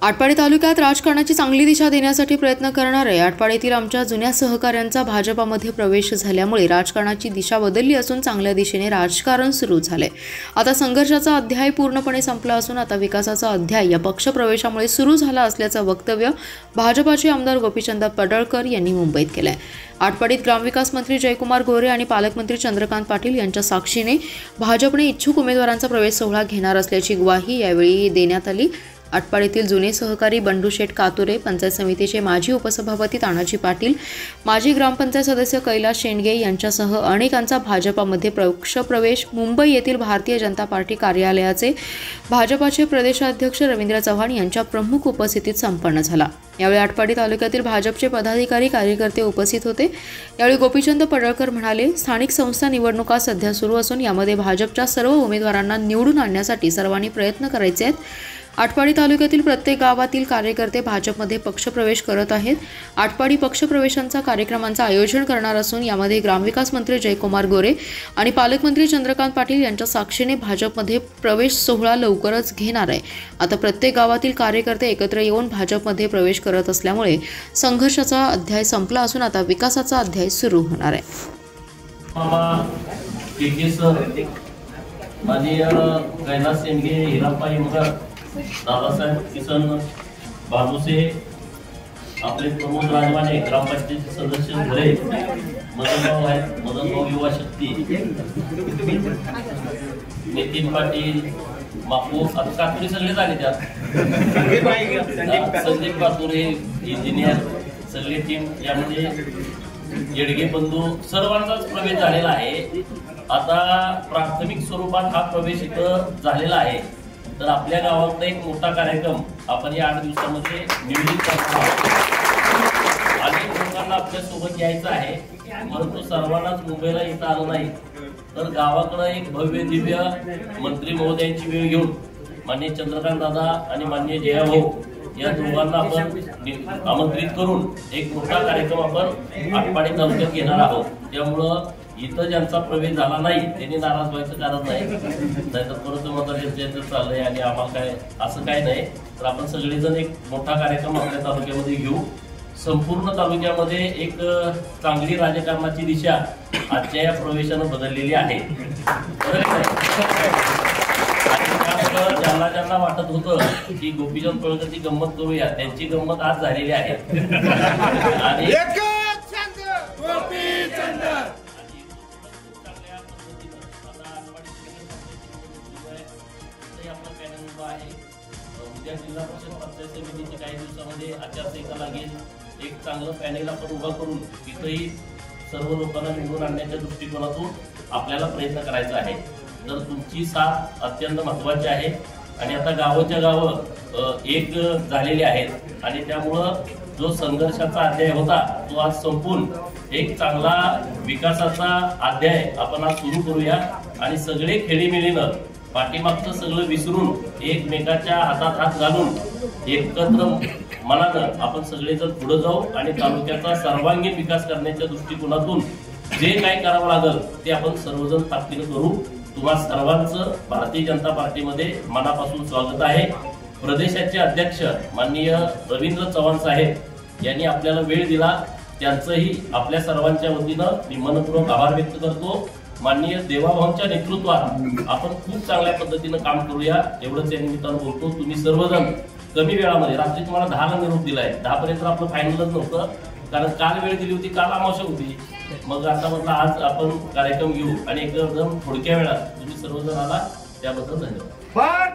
आटपाडी तालुक्यात राजकारणाची चांगली दिशा देण्यासाठी प्रयत्न करणारे आटपाडीतील आमच्या जुन्या सहकाऱ्यांचा भाजपामध्ये प्रवेश झाल्यामुळे राजकारणाची दिशा बदलली असून चांगल्या दिशेने राजकारण सुरू झाले। आता संघर्षाचा अध्याय पूर्णपणे संपला असून आता विकासाचा अध्याय या पक्षप्रवेशामुळे सुरू झाला असल्याचं वक्तव्य भाजपाचे आमदार गोपीचंद पडळकर यांनी मुंबईत केलंय। आटपाडीत ग्रामविकास मंत्री जयकुमार गोरे आणि पालकमंत्री चंद्रकांत पाटील यांच्या साक्षीने भाजपने इच्छुक उमेदवारांचा प्रवेश सोहळा घेणार असल्याची ग्वाही यावेळी देण्यात आली। आटपाडीतील जुने सहकारी बंडू शेठ कातुरे, पंचायत समितीचे माजी उपसभापती तानाजी पाटील, माजी ग्रामपंचायत सदस्य कैलास शेंडगे यांच्यासह अनेकांचा भाजपामध्ये पक्षप्रवेश मुंबई येथील भारतीय जनता पार्टी कार्यालयाचे भाजपाचे प्रदेशाध्यक्ष रवींद्र चव्हाण यांच्या प्रमुख उपस्थितीत संपन्न झाला। यावेळी आटपाडी तालुक्यातील भाजपचे पदाधिकारी कार्यकर्ते उपस्थित होते। यावेळी गोपीचंद पडळकर म्हणाले, स्थानिक संस्था निवडणुका सध्या सुरू असून यामध्ये भाजपच्या सर्व उमेदवारांना निवडून आणण्यासाठी सर्वांनी प्रयत्न करायचे आहेत। आटपाडी तालुक्यातील प्रत्येक गावातील कार्यकर्ते भाजपमध्ये पक्षप्रवेश करत आहेत। आटपाडी पक्षप्रवेशांचा कार्यक्रमांचं आयोजन करणार असून यामध्ये ग्रामविकास मंत्री जयकुमार गोरे आणि पालकमंत्री चंद्रकांत पाटील यांच्या साक्षीने भाजपमध्ये प्रवेश सोहळा लवकरच घेणार आहे। आता प्रत्येक गावातील कार्यकर्ते एकत्र येऊन भाजपमध्ये प्रवेश करत असल्यामुळे संघर्षाचा अध्याय संपला असून आता विकासाचा अध्याय सुरू होणार आहे। कैलास शेंडगे, हिराप्पा इमगर, दादासाहेब किसन बाबूसे, आपले प्रमोद राजवाने, ग्रामपंचायतीचे सदस्य घरे, मदनभाऊ आहेत, मदनभाऊ युवा शक्ती, नितीन पाटील, बापू, आता कातुरे सगळे झाले त्यात, संदीप कातुरे, इंजिनियर, सगळे टीम यामध्ये येडगे बंधू सर्वांचाच प्रवेश झालेला आहे। आता प्राथमिक स्वरूपात हा प्रवेश इथं झालेला आहे। तर आपल्या गावातला एक मोठा कार्यक्रम आपण या 8 दिवसामध्ये नियोजित करणार आहोत। अनेक लोकांना आपल्या सोबत यायचं आहे, परंतु सर्वांनाच मुंबईला येता आलं नाही। तर गावाकडे एक भव्य दिव्य मंत्री महोदयांची वेळ घेऊन माननीय चंद्रकांत दादा आणि माननीय जयाभाऊ या दोघांना आपण आमंत्रित करून एक मोठा कार्यक्रम आपण आटपाडी तालुक्यात घेणार आहोत। त्यामुळं इथं ज्यांचा प्रवेश झाला नाही त्यांनी नाराज व्हायचं कारण नाही तर परत मतदार चाललंय आणि आम्हाला काय असं काय नाही। तर आपण सगळेजण एक मोठा कार्यक्रम आपल्या तालुक्यामध्ये घेऊ। संपूर्ण तालुक्यामध्ये एक चांगली राजकारणाची दिशा आजच्या या प्रवेशानं बदललेली आहे। ज्यांना ज्यांना वाटत होतं की गोपीचंद पडळकरची गंमत करूया, त्यांची गंमत आज झालेली आहे। आणि उद्या जिल्हा परिषद पंचायत समितीच्या काही दिवसामध्ये आचारसंहिता लागेल। एक चांगलं पॅनेल आपण उभा करून तिथेही सर्व लोकांना निवडून आणण्याच्या दृष्टिकोनातून आपल्याला प्रयत्न करायचा आहे। तर तुमची साथ अत्यंत महत्त्वाची आहे आणि आता गावाच्या गावं एक झालेली आहेत आणि त्यामुळं जो संघर्षाचा अध्याय होता तो आज संपून एक चांगला विकासाचा अध्याय आपण आज सुरू करूया आणि सगळे खेळीमेळीनं पाठीमागचं सगळं विसरून एकमेकाच्या हातात हात घालून एकत्र मनानं आपण सगळेजण पुढे जाऊ आणि तालुक्याचा सर्वांगीण विकास करण्याच्या दृष्टिकोनातून जे काही करावं लागेल ते आपण सर्वजण ताकदीने करू। तुम्हा सर्वांचं भारतीय जनता पार्टीमध्ये मनापासून स्वागत आहे। प्रदेशाचे अध्यक्ष माननीय रवींद्र चव्हाण साहेब यांनी आपल्याला वेळ दिला, त्यांचंही आपल्या सर्वांच्या वतीनं मी मनपूर्वक आभार व्यक्त करतो। माननीय देवाभाऊंच्या नेतृत्वात आपण खूप चांगल्या पद्धतीनं काम करूया एवढंच या निमित्तानं बोलतो। तुम्ही सर्वजण कमी वेळामध्ये, रात्री तुम्हाला 10ला निरोप दिलाय, 10 पर्यंत आपलं फायनलच नव्हतं कारण काल वेळ दिली होती, काल अमावस्या होती। मग आता म्हटलं आज आपण कार्यक्रम घेऊ आणि एकदम थोडक्या वेळात तुम्ही सर्वजण आला त्याबद्दल धन्यवाद।